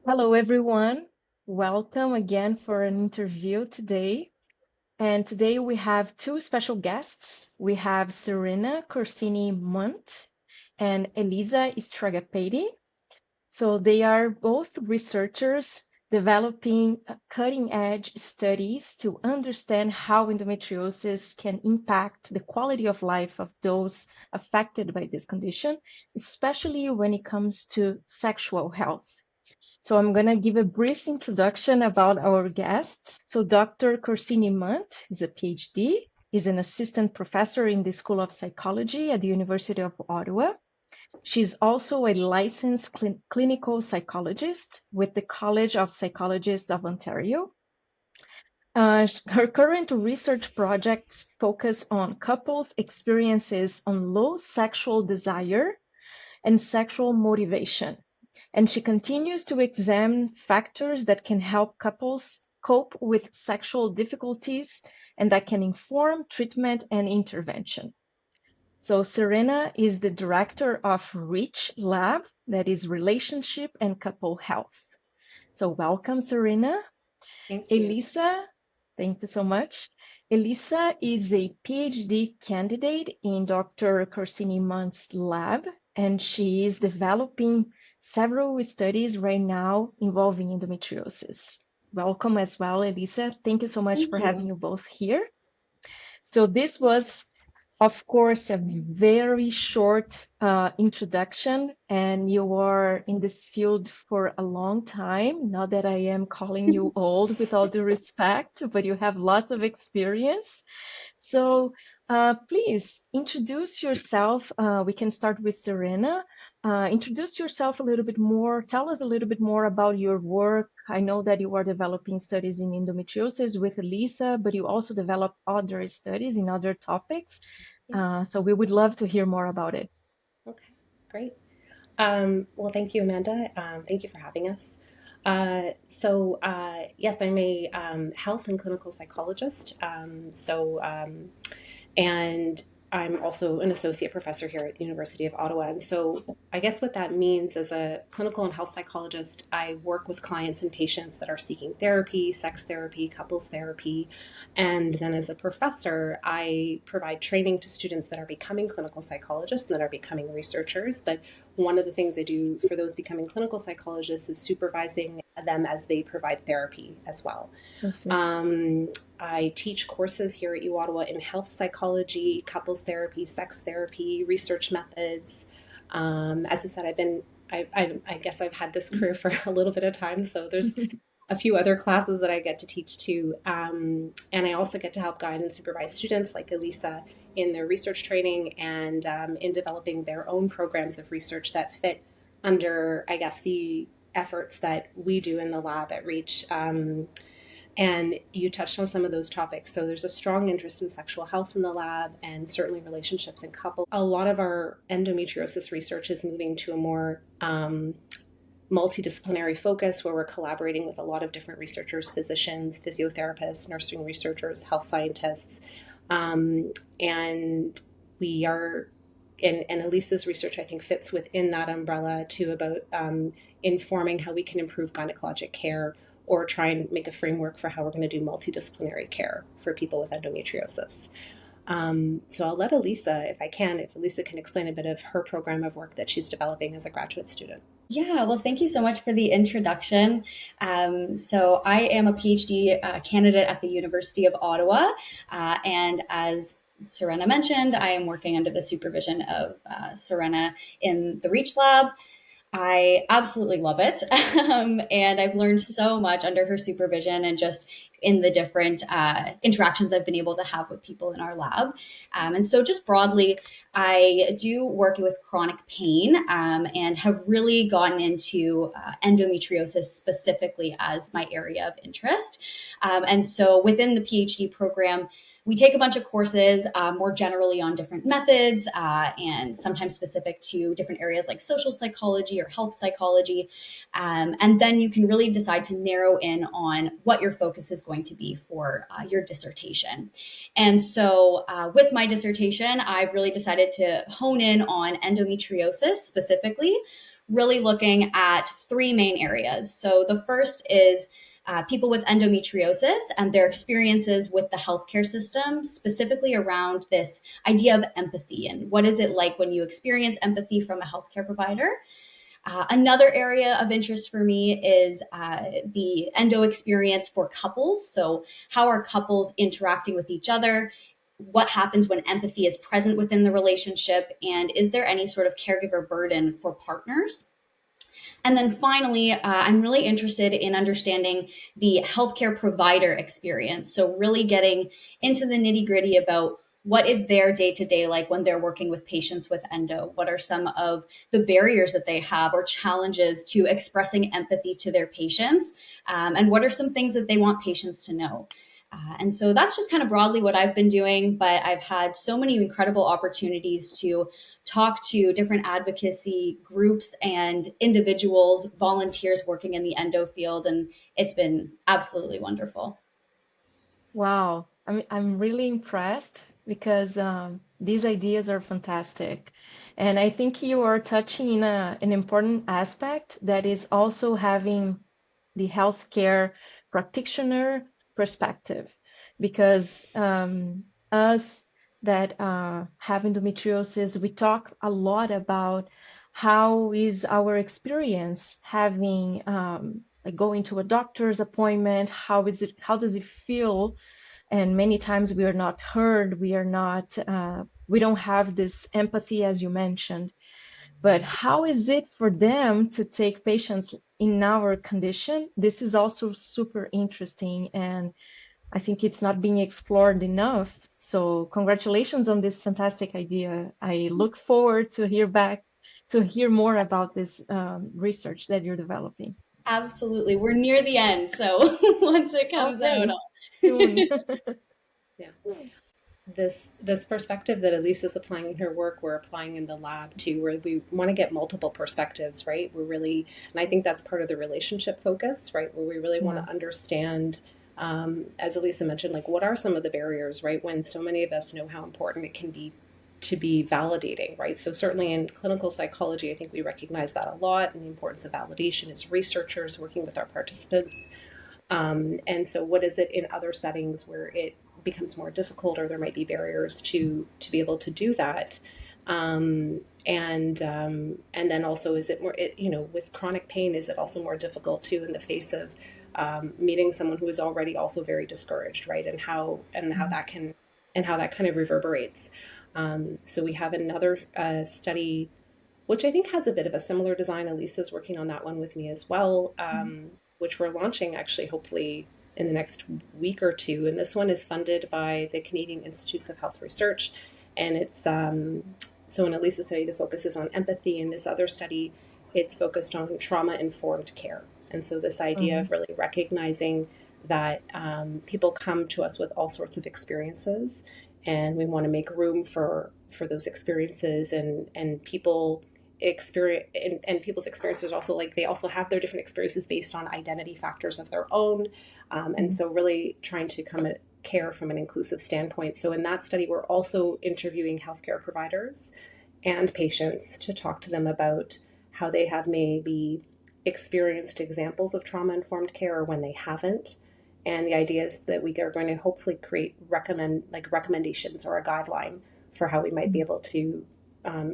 Hello, everyone. Welcome again for an interview today. And today we have two special guests. We have Serena Corsini Munt and Elisa Stragapede. So they are both researchers developing cutting edge studies to understand how endometriosis can impact the quality of life of those affected by this condition, especially when it comes to sexual health. So I'm going to give a brief introduction about our guests. So Dr. Corsini Munt is a PhD, is an assistant professor in the School of Psychology at the University of Ottawa. She's also a licensed clinical psychologist with the College of Psychologists of Ontario. Her current research projects focus on couples' experiences on low sexual desire and sexual motivation. And she continues to examine factors that can help couples cope with sexual difficulties and that can inform treatment and intervention. So Serena is the director of REACH Lab, that is Relationship and Couple Health. So welcome, Serena. Thank you. Elisa, thank you so much. Elisa is a PhD candidate in Dr. Corsini Munt's lab, and she is developing several studies right now involving endometriosis. Welcome as well, Elisa. Thank you so much for Thank having you. you both here. So this was, of course, a very short introduction, and you are in this field for a long time. Not that I am calling you old with all due respect, but you have lots of experience. So please introduce yourself. We can start with Serena. Introduce yourself a little bit more. Tell us a little bit more about your work. I know that you are developing studies in endometriosis with Elisa, but you also develop other studies in other topics. Yeah. So we would love to hear more about it. Okay. Great. Well, thank you, Amanda. Thank you for having us. Yes, I'm a health and clinical psychologist. And I'm also an associate professor here at the University of Ottawa. And so, I guess what that means as a clinical and health psychologist, I work with clients and patients that are seeking therapy, sex therapy, couples therapy. And then as a professor, I provide training to students that are becoming clinical psychologists and that are becoming researchers. But one of the things I do for those becoming clinical psychologists is supervising them as they provide therapy as well. Perfect. Um, I teach courses here at U Ottawa in health psychology, couples therapy, sex therapy, research methods. As you said, I guess I've had this career for a little bit of time, so there's a few other classes that I get to teach too. And I also get to help guide and supervise students like Elisa in their research training and in developing their own programs of research that fit under, I guess, the efforts that we do in the lab at REACH. And you touched on some of those topics. So there's a strong interest in sexual health in the lab and certainly relationships and couples. A lot of our endometriosis research is moving to a more multidisciplinary focus where we're collaborating with a lot of different researchers, physicians, physiotherapists, nursing researchers, health scientists. And we are, and Elisa's research, I think, fits within that umbrella too about informing how we can improve gynecologic care or try and make a framework for how we're going to do multidisciplinary care for people with endometriosis. So I'll let Elisa, if Elisa can explain a bit of her program of work that she's developing as a graduate student. Yeah, well, thank you so much for the introduction. So I am a PhD candidate at the University of Ottawa, and as Serena mentioned, I am working under the supervision of Serena in the REACH Lab. I absolutely love it. And I've learned so much under her supervision and just in the different interactions I've been able to have with people in our lab. And so, just broadly, I do work with chronic pain and have really gotten into endometriosis specifically as my area of interest. And so, within the PhD program, we take a bunch of courses more generally on different methods and sometimes specific to different areas like social psychology or health psychology. And then you can really decide to narrow in on what your focus is going to be for your dissertation. And so with my dissertation, I've really decided to hone in on endometriosis specifically, really looking at three main areas. So the first is people with endometriosis and their experiences with the healthcare system, specifically around this idea of empathy and what is it like when you experience empathy from a healthcare provider. Another area of interest for me is the endo experience for couples. So, how are couples interacting with each other? What happens when empathy is present within the relationship? And is there any sort of caregiver burden for partners? And then finally, I'm really interested in understanding the healthcare provider experience. So, really getting into the nitty gritty about what is their day to day like when they're working with patients with endo? What are some of the barriers that they have or challenges to expressing empathy to their patients? And what are some things that they want patients to know? And so that's just kind of broadly what I've been doing. But I've had so many incredible opportunities to talk to different advocacy groups and individuals, volunteers working in the endo field. And it's been absolutely wonderful. Wow, I'm really impressed because these ideas are fantastic. And I think you are touching in an important aspect that is also having the healthcare practitioner perspective. Because us that have endometriosis, we talk a lot about how is our experience having like going to a doctor's appointment, how does it feel, and many times we are not heard, we are not we don't have this empathy as you mentioned, but how is it for them to take patients in our condition? This is also super interesting, and I think it's not being explored enough. So congratulations on this fantastic idea. I look forward to hear more about this research that you're developing. Absolutely. We're near the end. So once it comes out, Okay, soon. Yeah. This perspective that Elisa's applying in her work, we're applying in the lab too, where we want to get multiple perspectives, right? We're really, and I think that's part of the relationship focus, right? Where we really want Yeah. to understand, as Elisa mentioned, like what are some of the barriers, right? When so many of us know how important it can be to be validating, right? So certainly in clinical psychology, I think we recognize that a lot, and the importance of validation as researchers working with our participants. And so what is it in other settings where it becomes more difficult or there might be barriers to be able to do that? And then also, is it more, with chronic pain, is it also more difficult too in the face of meeting someone who is already also very discouraged, right? And how that can and how that kind of reverberates. So we have another study, which I think has a bit of a similar design. Elisa's working on that one with me as well, which we're launching actually, hopefully in the next week or two. And this one is funded by the Canadian Institutes of Health Research. And it's so in Elisa's study, the focus is on empathy. In this other study, it's focused on trauma-informed care. And so this idea Mhm. of really recognizing that people come to us with all sorts of experiences, and we want to make room for those experiences, and people experience, and people's experiences also, like, they also have their different experiences based on identity factors of their own, and Mhm. so really trying to come at care from an inclusive standpoint. So in that study, we're also interviewing healthcare providers and patients to talk to them about how they have maybe experienced examples of trauma informed care or when they haven't. And the idea is that we are going to hopefully create recommendations or a guideline for how we might be able to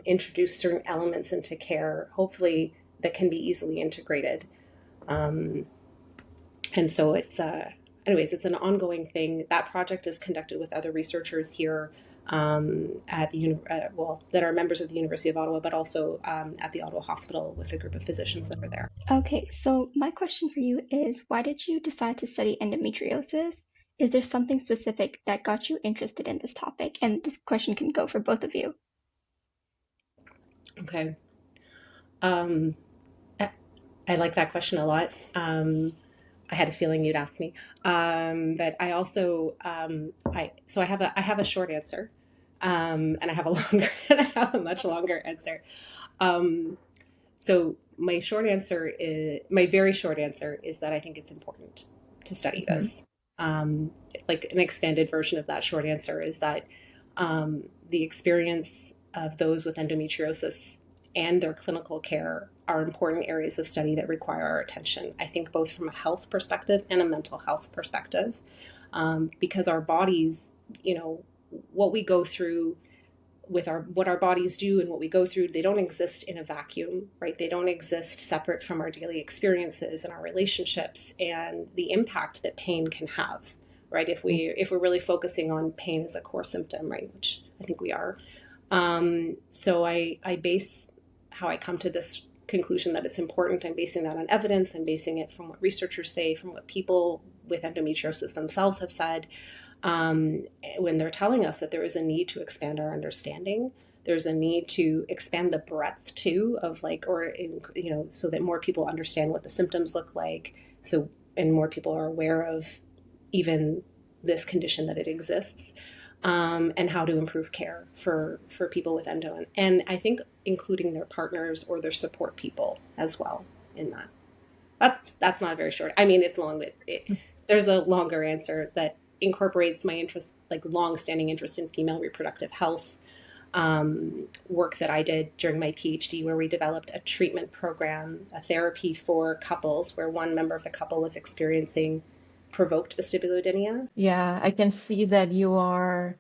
introduce certain elements into care, hopefully that can be easily integrated. Um, and so anyways, it's an ongoing thing. That project is conducted with other researchers here at that are members of the University of Ottawa, but also at the Ottawa Hospital with a group of physicians that are there. Okay, so my question for you is why did you decide to study endometriosis? Is there something specific that got you interested in this topic? And this question can go for both of you. Okay. Um, I, I like that question a lot. I had a feeling you'd ask me, but I also I have a short answer, and I have a longer and I have a much longer answer. Um, so my very short answer is that I think it's important to study Mhm. this. Like an expanded version of that short answer is that the experience of those with endometriosis and their clinical care are important areas of study that require our attention. I think both from a health perspective and a mental health perspective, because our bodies, what we go through with what our bodies do and what we go through, they don't exist in a vacuum, right? They don't exist separate from our daily experiences and our relationships and the impact that pain can have, right? If we're really focusing on pain as a core symptom, right, which I think we are. So I base how I come to this conclusion that it's important. I'm basing that on evidence. I'm basing it from what researchers say, from what people with endometriosis themselves have said. When they're telling us that there is a need to expand our understanding, there's a need to expand the breadth too of so that more people understand what the symptoms look like. And more people are aware of even this condition, that it exists, and how to improve care for people with endo. And I think including their partners or their support people as well in that. That's not very short. I mean, it's long, but there's a longer answer that incorporates my interest, like long-standing interest in female reproductive health, work that I did during my PhD, where we developed a treatment program, a therapy for couples where one member of the couple was experiencing provoked vestibulodynia. Yeah, I can see that you are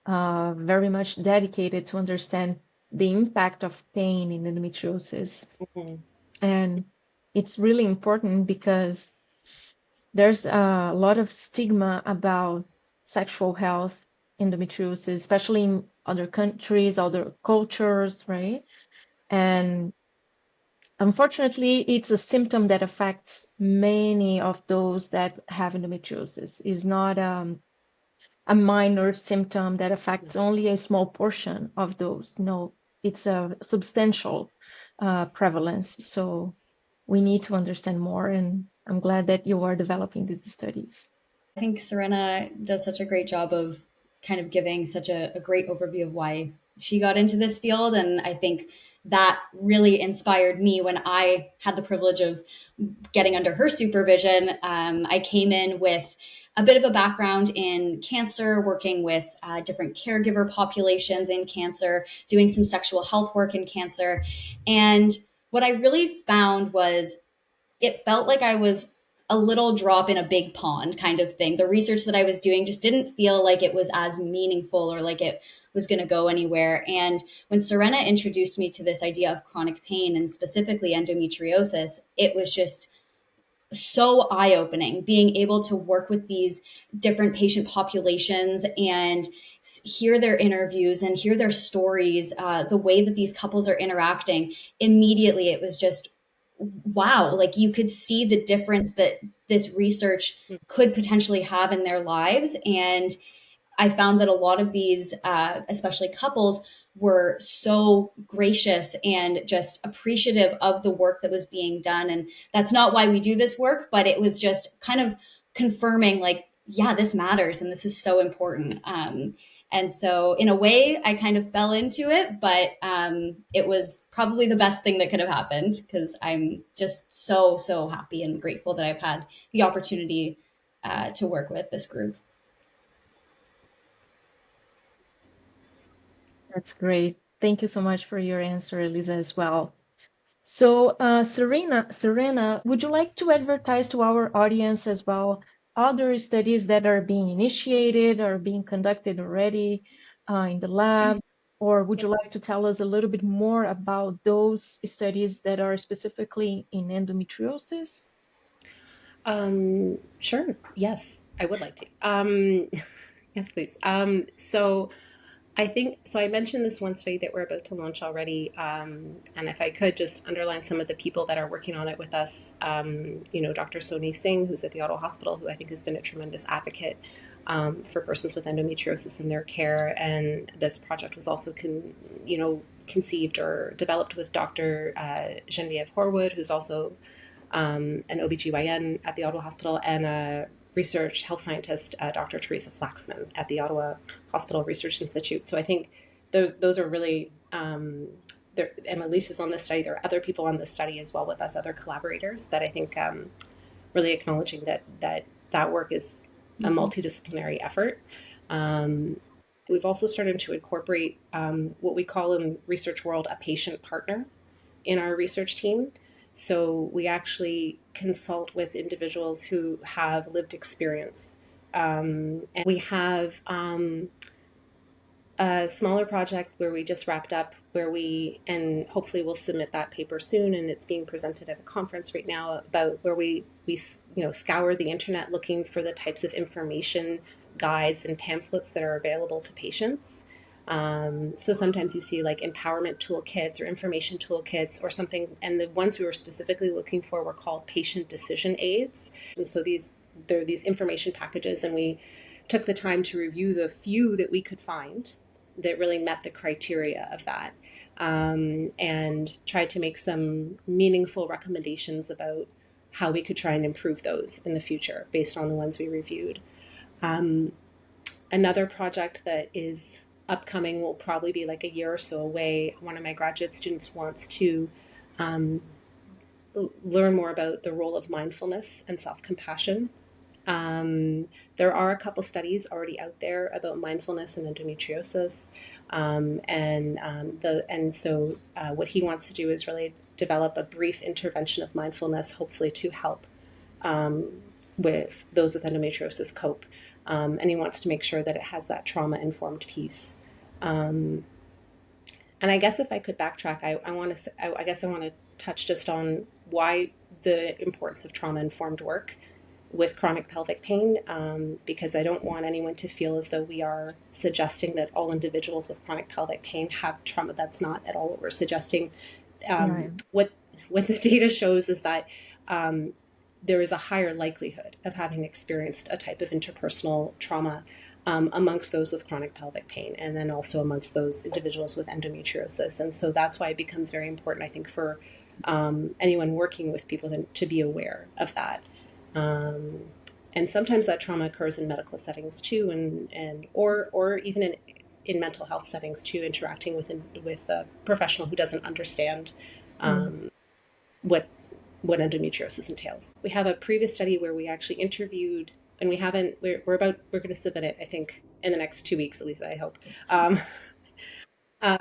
very much dedicated to understand the impact of pain in endometriosis. Mm-hmm. And it's really important because there's a lot of stigma about sexual health, endometriosis, especially in other countries, other cultures, right? And unfortunately, it's a symptom that affects many of those that have endometriosis. It's not a minor symptom that affects only a small portion of those. No, it's a substantial prevalence. So we need to understand more, and I'm glad that you are developing these studies. I think Serena does such a great job of kind of giving such a great overview of why she got into this field. And I think that really inspired me when I had the privilege of getting under her supervision. I came in with a bit of a background in cancer, working with different caregiver populations in cancer, doing some sexual health work in cancer. And what I really found was it felt like I was a little drop in a big pond kind of thing. The research that I was doing just didn't feel like it was as meaningful or like it was going to go anywhere. And when Serena introduced me to this idea of chronic pain and specifically endometriosis, it was just so eye-opening, being able to work with these different patient populations and hear their interviews and hear their stories, the way that these couples are interacting. Immediately it was just wow, like you could see the difference that this research could potentially have in their lives. And I found that a lot of these, especially couples, were so gracious and just appreciative of the work that was being done. And that's not why we do this work, but it was just kind of confirming like, yeah, this matters and this is so important. And so in a way, I kind of fell into it, but it was probably the best thing that could have happened because I'm just so, so happy and grateful that I've had the opportunity to work with this group. That's great. Thank you so much for your answer, Elisa, as well. So, Serena, would you like to advertise to our audience as well other studies that are being initiated or being conducted already in the lab? Or would you like to tell us a little bit more about those studies that are specifically in endometriosis? Sure. Yes, I would like to. Yes, please. So I mentioned this one study that we're about to launch already. And if I could just underline some of the people that are working on it with us, Dr. Soni Singh, who's at the Ottawa Hospital, who I think has been a tremendous advocate for persons with endometriosis in their care. And this project was also conceived or developed with Dr. Genevieve Horwood, who's also an OBGYN at the Ottawa Hospital, and a research health scientist, Dr. Teresa Flaxman at the Ottawa Hospital Research Institute. So I think those are really, and Elisa's on this study. There are other people on this study as well with us, other collaborators that I think really acknowledging that work is a multidisciplinary effort. We've also started to incorporate what we call in the research world a patient partner. in our research team. So we actually consult with individuals who have lived experience. And we have a smaller project where we just wrapped up, and hopefully we'll submit that paper soon, and it's being presented at a conference right now, about where we scour the internet looking for the types of information, guides, and pamphlets that are available to patients. So sometimes you see like empowerment toolkits or information toolkits or something, and the ones we were specifically looking for were called patient decision aids. And so there are these information packages, and we took the time to review the few that we could find that really met the criteria of that, and tried to make some meaningful recommendations about how we could try and improve those in the future based on the ones we reviewed. Another project that is upcoming will probably be like a year or so away. One of my graduate students wants to learn more about the role of mindfulness and self-compassion. There are a couple studies already out there about mindfulness and endometriosis, so what he wants to do is really develop a brief intervention of mindfulness, hopefully to help with those with endometriosis cope, and he wants to make sure that it has that trauma-informed piece. And I guess if I could backtrack, I guess I want to touch just on why the importance of trauma-informed work with chronic pelvic pain, because I don't want anyone to feel as though we are suggesting that all individuals with chronic pelvic pain have trauma. That's not at all what we're suggesting. Right. What the data shows is that there is a higher likelihood of having experienced a type of interpersonal trauma amongst those with chronic pelvic pain, and then also amongst those individuals with endometriosis. And so that's why it becomes very important, I think, for anyone working with people to be aware of that. And sometimes that trauma occurs in medical settings too, or even in mental health settings too, interacting with a professional who doesn't understand what endometriosis entails. We have a previous study where we actually interviewed, and we're going to submit it, I think, in the next 2 weeks, Elisa, I hope.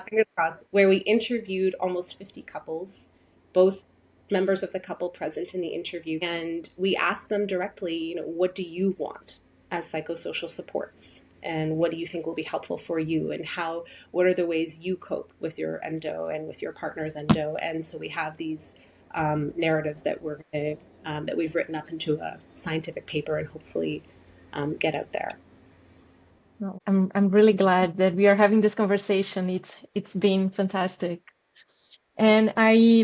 Fingers crossed, where we interviewed almost 50 couples, both members of the couple present in the interview, and we asked them directly, what do you want as psychosocial supports, and what do you think will be helpful for you, and what are the ways you cope with your endo and with your partner's endo. And so we have these narratives that that we've written up into a scientific paper and hopefully get out there. No, I'm really glad that we are having this conversation. It's been fantastic. And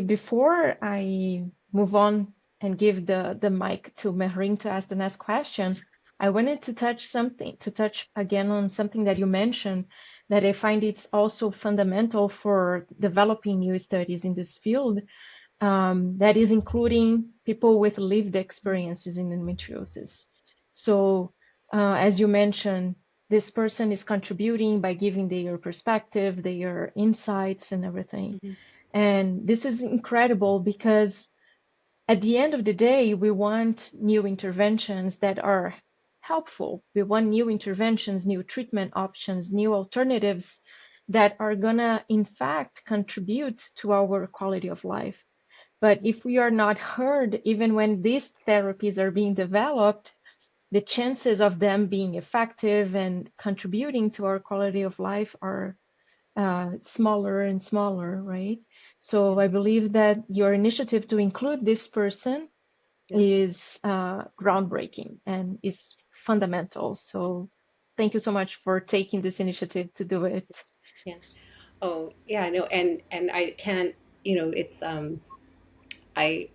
before I move on and give the mic to Mehrin to ask the next question, I wanted to touch again on something that you mentioned, that I find it's also fundamental for developing new studies in this field, that is including people with lived experiences in endometriosis. So as you mentioned, this person is contributing by giving their perspective, their insights and everything. Mm-hmm. And this is incredible because at the end of the day, we want new interventions that are helpful. We want new interventions, new treatment options, new alternatives that are gonna, in fact, contribute to our quality of life. But if we are not heard, even when these therapies are being developed, the chances of them being effective and contributing to our quality of life are smaller and smaller, right? So I believe that your initiative to include this person is groundbreaking and is fundamental. So thank you so much for taking this initiative to do it. Yeah. Oh, yeah, I know. And I can't, it's, I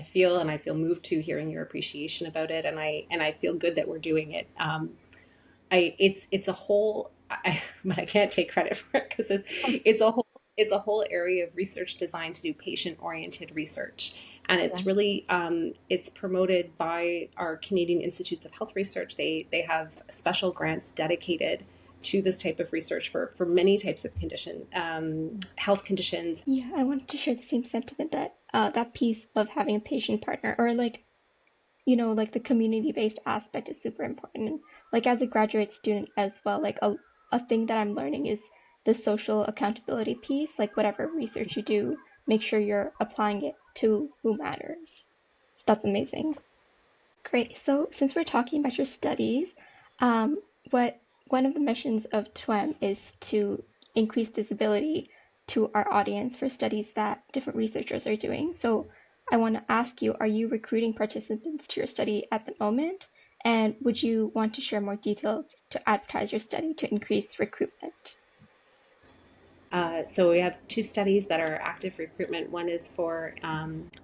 feel moved to hearing your appreciation about it. And I feel good that we're doing it. It's a whole, but I can't take credit for it because it's a whole area of research designed to do patient-oriented research. And it's really, it's promoted by our Canadian Institutes of Health Research. They have special grants dedicated to this type of research for many types of health conditions. Yeah, I wanted to share the same sentiment that that piece of having a patient partner, or like the community-based aspect is super important. And like as a graduate student as well, like a thing that I'm learning is the social accountability piece. Like whatever research you do, make sure you're applying it to who matters. That's amazing. Great. So since we're talking about your studies, what one of the missions of TWEM is to increase visibility to our audience for studies that different researchers are doing. So I want to ask you, are you recruiting participants to your study at the moment? And would you want to share more details to advertise your study to increase recruitment? So we have two studies that are active recruitment. One is for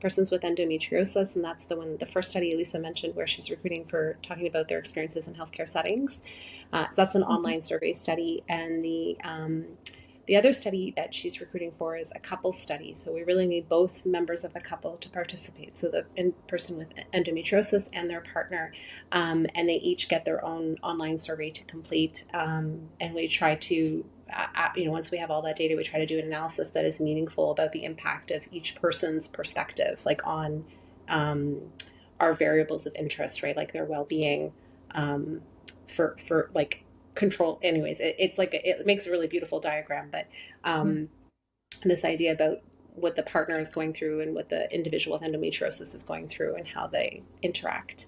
persons with endometriosis, and that's the first study Elisa mentioned, where she's recruiting for talking about their experiences in healthcare settings. That's an online survey study, and the other study that she's recruiting for is a couple study. So we really need both members of the couple to participate. So the person with endometriosis and their partner, and they each get their own online survey to complete. And we try to once we have all that data, we try to do an analysis that is meaningful about the impact of each person's perspective, like on our variables of interest, right? Like their well-being, for like control. Anyways, it's like it makes a really beautiful diagram, but this idea about what the partner is going through and what the individual with endometriosis is going through and how they interact.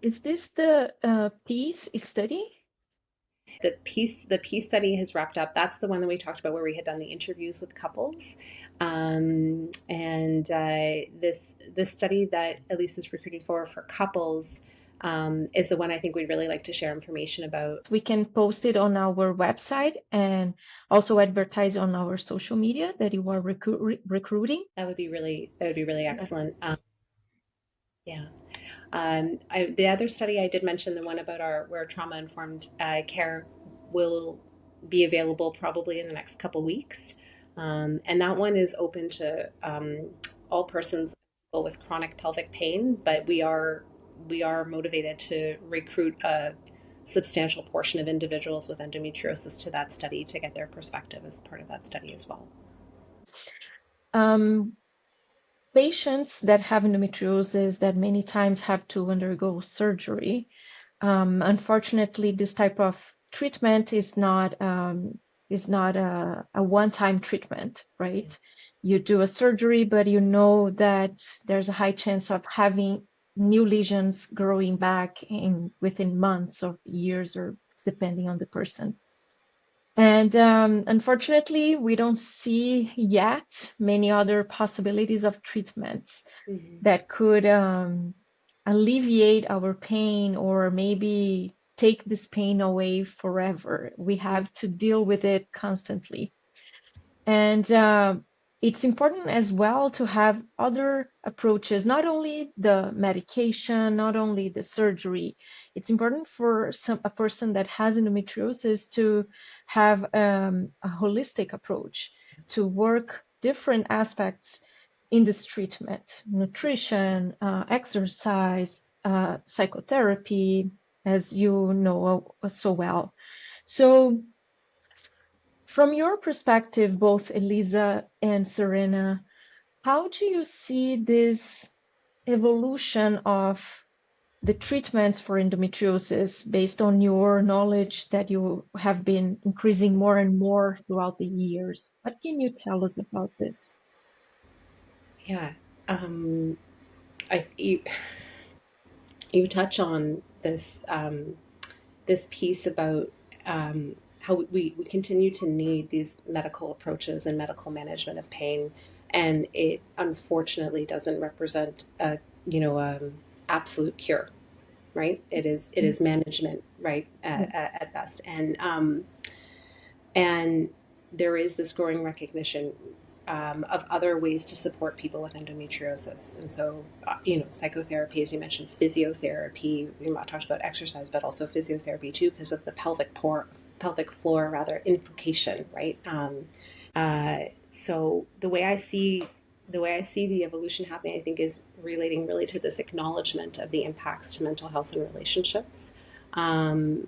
Is this the PEACE study? The PEACE study has wrapped up. That's the one that we talked about where we had done the interviews with couples. This study that Elisa is recruiting for couples is the one I think we'd really like to share information about. We can post it on our website and also advertise on our social media that you are recruiting. That would be really excellent. Yeah. The other study I did mention, the one about where trauma-informed care will be available probably in the next couple weeks. And that one is open to all persons with chronic pelvic pain, but we are motivated to recruit a substantial portion of individuals with endometriosis to that study to get their perspective as part of that study as well. Patients that have endometriosis that many times have to undergo surgery. Unfortunately, this type of treatment is not a one-time treatment, right? You do a surgery, but you know that there's a high chance of having new lesions growing back within months or years, or depending on the person. And unfortunately, we don't see yet many other possibilities of treatments that could alleviate our pain or maybe take this pain away forever. We have to deal with it constantly. And it's important as well to have other approaches, not only the medication, not only the surgery. It's important for a person that has endometriosis to have a holistic approach, to work different aspects in this treatment: nutrition, exercise, psychotherapy, as you know so well. So from your perspective, both Elisa and Serena, how do you see this evolution of the treatments for endometriosis based on your knowledge that you have been increasing more and more throughout the years? What can you tell us about this? Yeah, you touch on this this piece about how we continue to need these medical approaches and medical management of pain, and it unfortunately doesn't represent a absolute cure, right? It is management, right, at best, and there is this growing recognition of other ways to support people with endometriosis. And so, psychotherapy, as you mentioned, physiotherapy, we talked about exercise, but also physiotherapy too, because of the pelvic floor implication, right? So the way I see the evolution happening, I think, is relating really to this acknowledgement of the impacts to mental health and relationships. And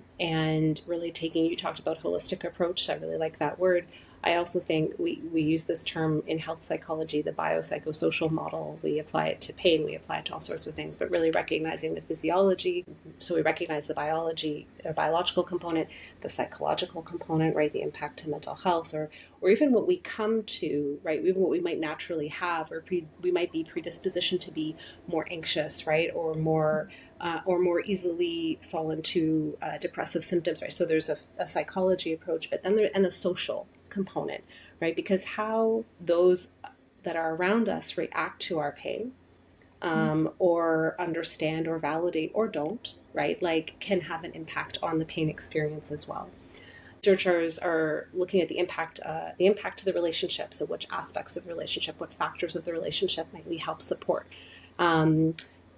really you talked about holistic approach. I really like that word. I also think we use this term in health psychology, the biopsychosocial model. We apply it to pain, we apply it to all sorts of things, but really recognizing the physiology. So we recognize the biology, or biological component, the psychological component, right? The impact to mental health, or even what we come to, right? Even what we might naturally have, or we might be predispositioned to be more anxious, right? Or more easily fall into depressive symptoms, right? So there's a psychology approach, but then and a social component, right? Because how those that are around us react to our pain, or understand or validate or don't, right? Like can have an impact on the pain experience as well. Researchers are looking at the impact to the relationship. So which aspects of the relationship, what factors of the relationship might we help support? Um,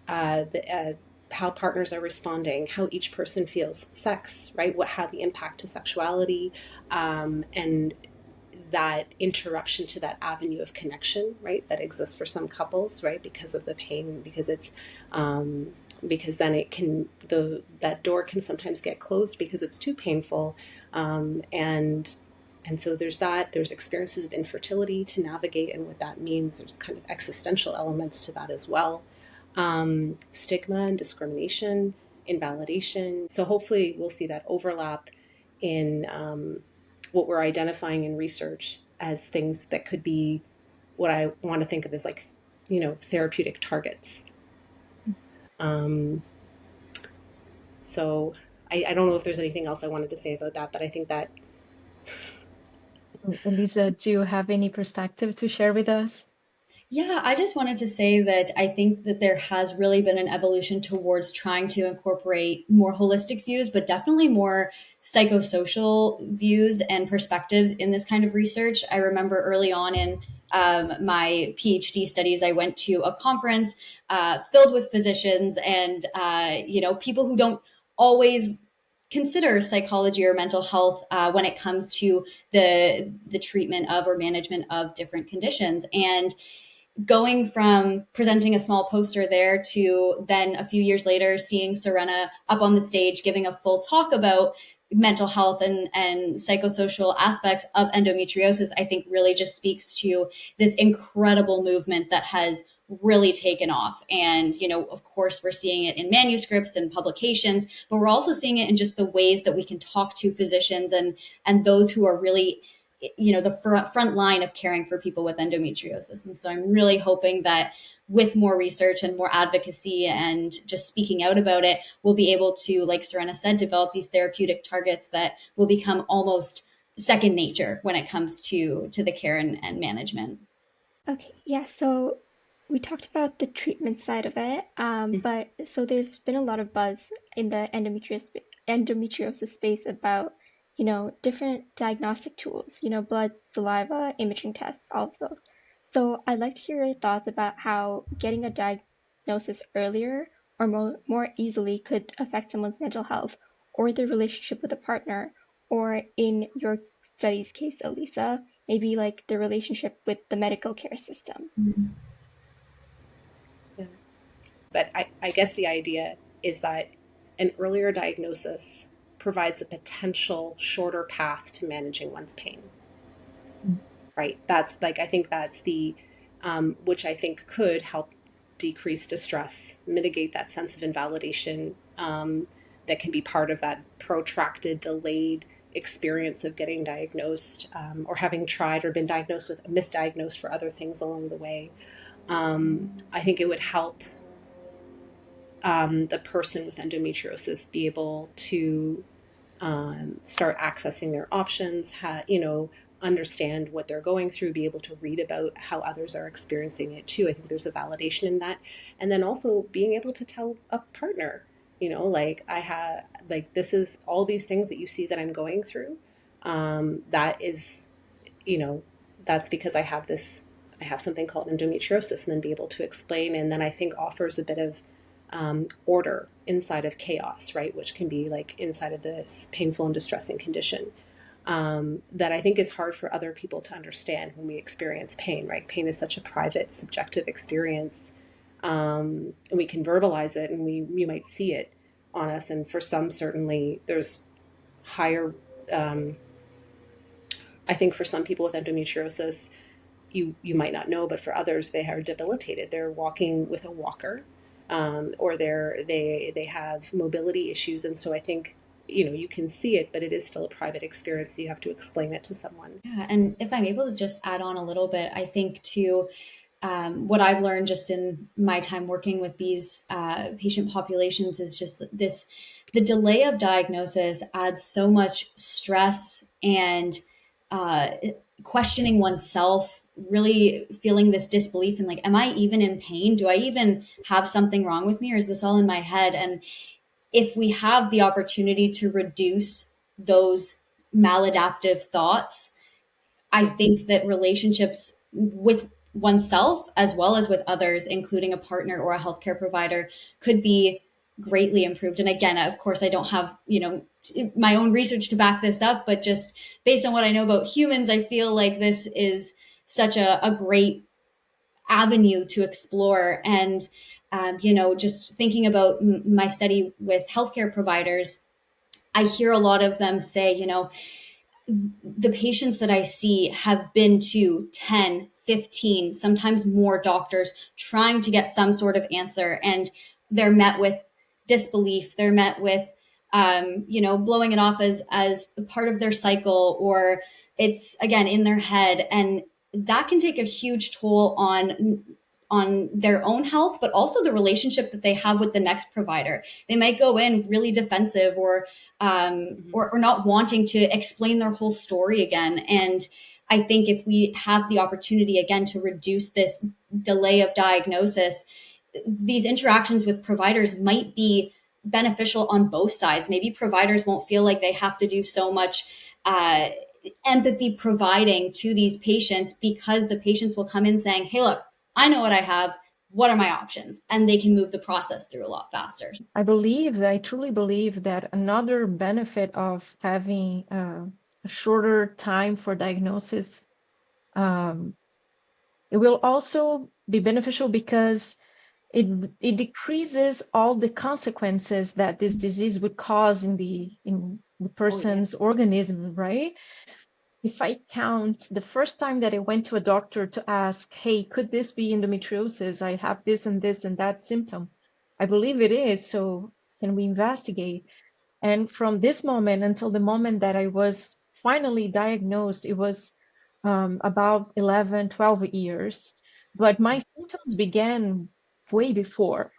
how partners are responding, how each person feels sex, right? How the impact to sexuality, and that interruption to that avenue of connection, right, that exists for some couples, right, because of the pain, because it's because then it can that door can sometimes get closed because it's too painful, and so there's experiences of infertility to navigate and what that means. There's kind of existential elements to that as well, stigma and discrimination, invalidation. So hopefully we'll see that overlap in what we're identifying in research as things that could be what I want to think of as like, therapeutic targets. So I don't know if there's anything else I wanted to say about that, but I think that. Elisa, do you have any perspective to share with us? Yeah, I just wanted to say that I think that there has really been an evolution towards trying to incorporate more holistic views, but definitely more psychosocial views and perspectives in this kind of research. I remember early on in my PhD studies, I went to a conference filled with physicians and people who don't always consider psychology or mental health when it comes to the treatment of or management of different conditions. And going from presenting a small poster there to then a few years later seeing Serena up on the stage giving a full talk about mental health and psychosocial aspects of endometriosis, I think really just speaks to this incredible movement that has really taken off. And, of course, we're seeing it in manuscripts and publications, but we're also seeing it in just the ways that we can talk to physicians and those who are really the front line of caring for people with endometriosis. And so I'm really hoping that with more research and more advocacy and just speaking out about it, we'll be able to, like Serena said, develop these therapeutic targets that will become almost second nature when it comes to the care and management. Okay, yeah, so we talked about the treatment side of it, but so there's been a lot of buzz in the endometriosis space about, different diagnostic tools, blood, saliva, imaging tests, all of those. So I'd like to hear your thoughts about how getting a diagnosis earlier or more easily could affect someone's mental health or their relationship with a partner, or in your study's case, Elisa, maybe like the relationship with the medical care system. Yeah. But I guess the idea is that an earlier diagnosis provides a potential shorter path to managing one's pain. Right. That's like, I think that's the, which I think could help decrease distress, mitigate that sense of invalidation, that can be part of that protracted, delayed experience of getting diagnosed, or having tried or been diagnosed with, misdiagnosed for other things along the way. I think it would help the person with endometriosis be able to start accessing their options, understand what they're going through, be able to read about how others are experiencing it too. I think there's a validation in that. And then also being able to tell a partner, like this is all these things that you see that I'm going through. That is, that's because I have something called endometriosis, and then be able to explain. And then I think offers a bit of order inside of chaos, right? Which can be like inside of this painful and distressing condition, that I think is hard for other people to understand when we experience pain, right? Pain is such a private, subjective experience, and we can verbalize it, and you might see it on us. And for some, certainly, there's higher, I think for some people with endometriosis, you might not know, but for others, they are debilitated. They're walking with a walker, or they have mobility issues, and so I think you can see it, but it is still a private experience. You have to explain it to someone. Yeah, and if I'm able to just add on a little bit, I think too, what I've learned just in my time working with these patient populations is just this: the delay of diagnosis adds so much stress and uh, questioning oneself, really feeling this disbelief and like, am I even in pain? Do I even have something wrong with me, or is this all in my head? And if we have the opportunity to reduce those maladaptive thoughts, I think that relationships with oneself as well as with others, including a partner or a healthcare provider, could be greatly improved. And again, of course, I don't have, my own research to back this up, but just based on what I know about humans, I feel like this is such a great avenue to explore. And, just thinking about my study with healthcare providers, I hear a lot of them say, the patients that I see have been to 10, 15, sometimes more doctors trying to get some sort of answer. And they're met with disbelief. They're met with, blowing it off as part of their cycle, or it's again in their head. And that can take a huge toll on their own health, but also the relationship that they have with the next provider. They might go in really defensive or not wanting to explain their whole story again. And I think if we have the opportunity again to reduce this delay of diagnosis, these interactions with providers might be beneficial on both sides. Maybe providers won't feel like they have to do so much empathy providing to these patients, because the patients will come in saying, hey, look, I know what I have. What are my options? And they can move the process through a lot faster. I truly believe that another benefit of having a shorter time for diagnosis, it will also be beneficial because it decreases all the consequences that this disease would cause in the person's organism, right? If I count the first time that I went to a doctor to ask, hey, could this be endometriosis? I have this and this and that symptom. I believe it is, so can we investigate? And from this moment until the moment that I was finally diagnosed, it was about 11, 12 years. But my symptoms began way before.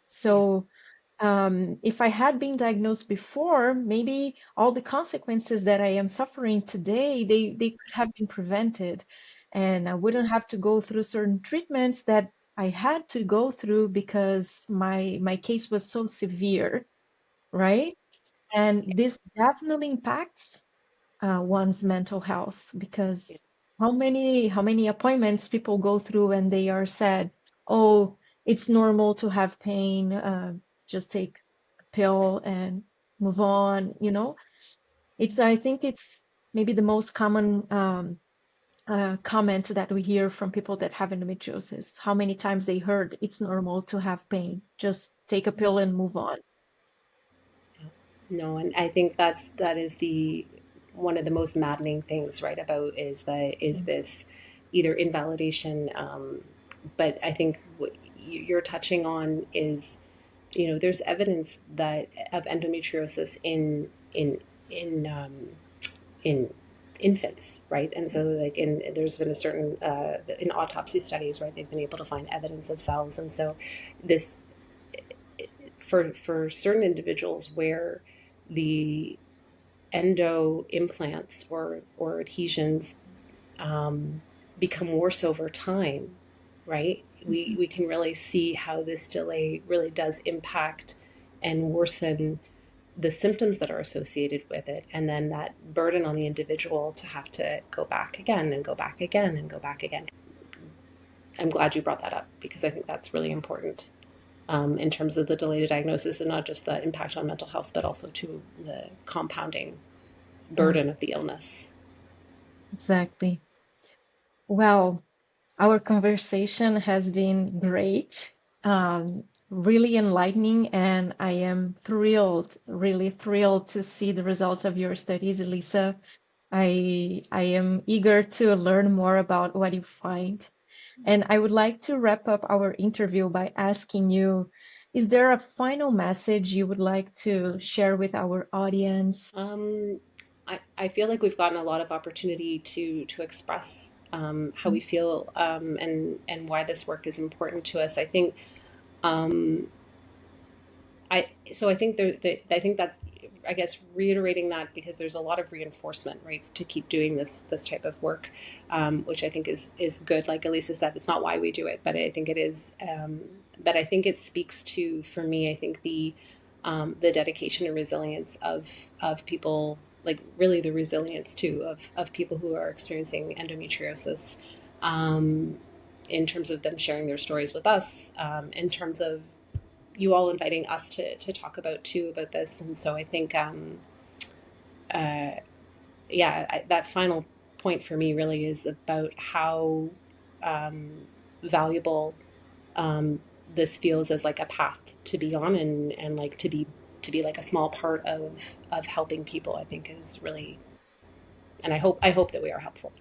So if I had been diagnosed before, maybe all the consequences that I am suffering today, they could have been prevented. And I wouldn't have to go through certain treatments that I had to go through because my case was so severe, right? And this definitely impacts one's mental health, because how many appointments people go through and they are said, oh, it's normal to have pain, just take a pill and move on, I think it's maybe the most common comment that we hear from people that have endometriosis. How many times they heard it's normal to have pain, just take a pill and move on. No, and I think that is the one of the most maddening things, right, about is this either invalidation, but I think what you're touching on is, there's evidence that of endometriosis in infants, right? And so like there's been a certain in autopsy studies, right, they've been able to find evidence of cells. And so this, for certain individuals where the endo implants or adhesions become worse over time, right? We can really see how this delay really does impact and worsen the symptoms that are associated with it, and then that burden on the individual to have to go back again and go back again and go back again. I'm glad you brought that up, because I think that's really important in terms of the delayed diagnosis, and not just the impact on mental health, but also to the compounding burden of the illness. Exactly. Well, our conversation has been great, really enlightening, and I am thrilled, really thrilled to see the results of your studies, Elisa. I am eager to learn more about what you find. And I would like to wrap up our interview by asking you, is there a final message you would like to share with our audience? I feel like we've gotten a lot of opportunity to express how we feel and why this work is important to us. I think um, I think I think that I guess reiterating that because there's a lot of reinforcement, right, to keep doing this type of work, which I think is good. Like Elisa said, it's not why we do it, but I think it is. But I think it speaks to, for me, I think the dedication and resilience of people, like really the resilience too of people who are experiencing endometriosis. Um, in terms of them sharing their stories with us, in terms of you all inviting us to talk about too about this. And so I think, uh, that final point for me really is about how valuable um, this feels as like a path to be on and like to be like a small part of helping people. I think is really, and I hope that we are helpful.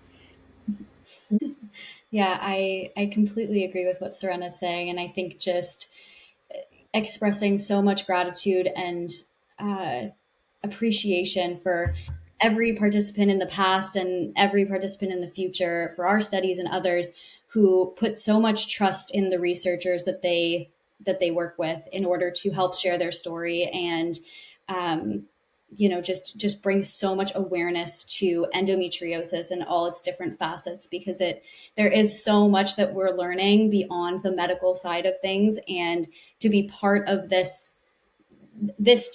Yeah, I completely agree with what Serena's saying. And I think just expressing so much gratitude and uh, appreciation for every participant in the past and every participant in the future for our studies and others who put so much trust in the researchers that they work with in order to help share their story and um, just bring so much awareness to endometriosis and all its different facets because there is so much that we're learning beyond the medical side of things, and to be part of this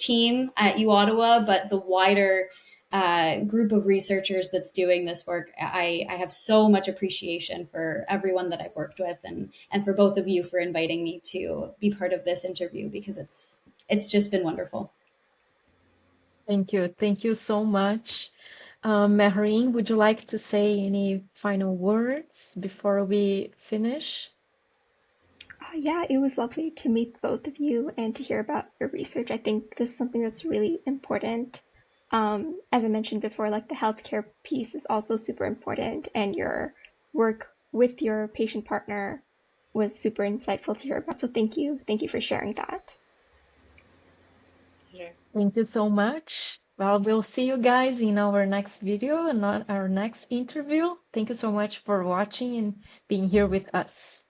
team at U Ottawa, but the wider group of researchers that's doing this work. I have so much appreciation for everyone that I've worked with, and for both of you for inviting me to be part of this interview because it's just been wonderful. Thank you. Thank you so much. Mehreen, would you like to say any final words before we finish? Yeah, it was lovely to meet both of you and to hear about your research. I think this is something that's really important. As I mentioned before, like the healthcare piece is also super important, and your work with your patient partner was super insightful to hear about. So thank you. Thank you for sharing that. Sure. Thank you so much. Well, we'll see you guys in our next video and our next interview. Thank you so much for watching and being here with us.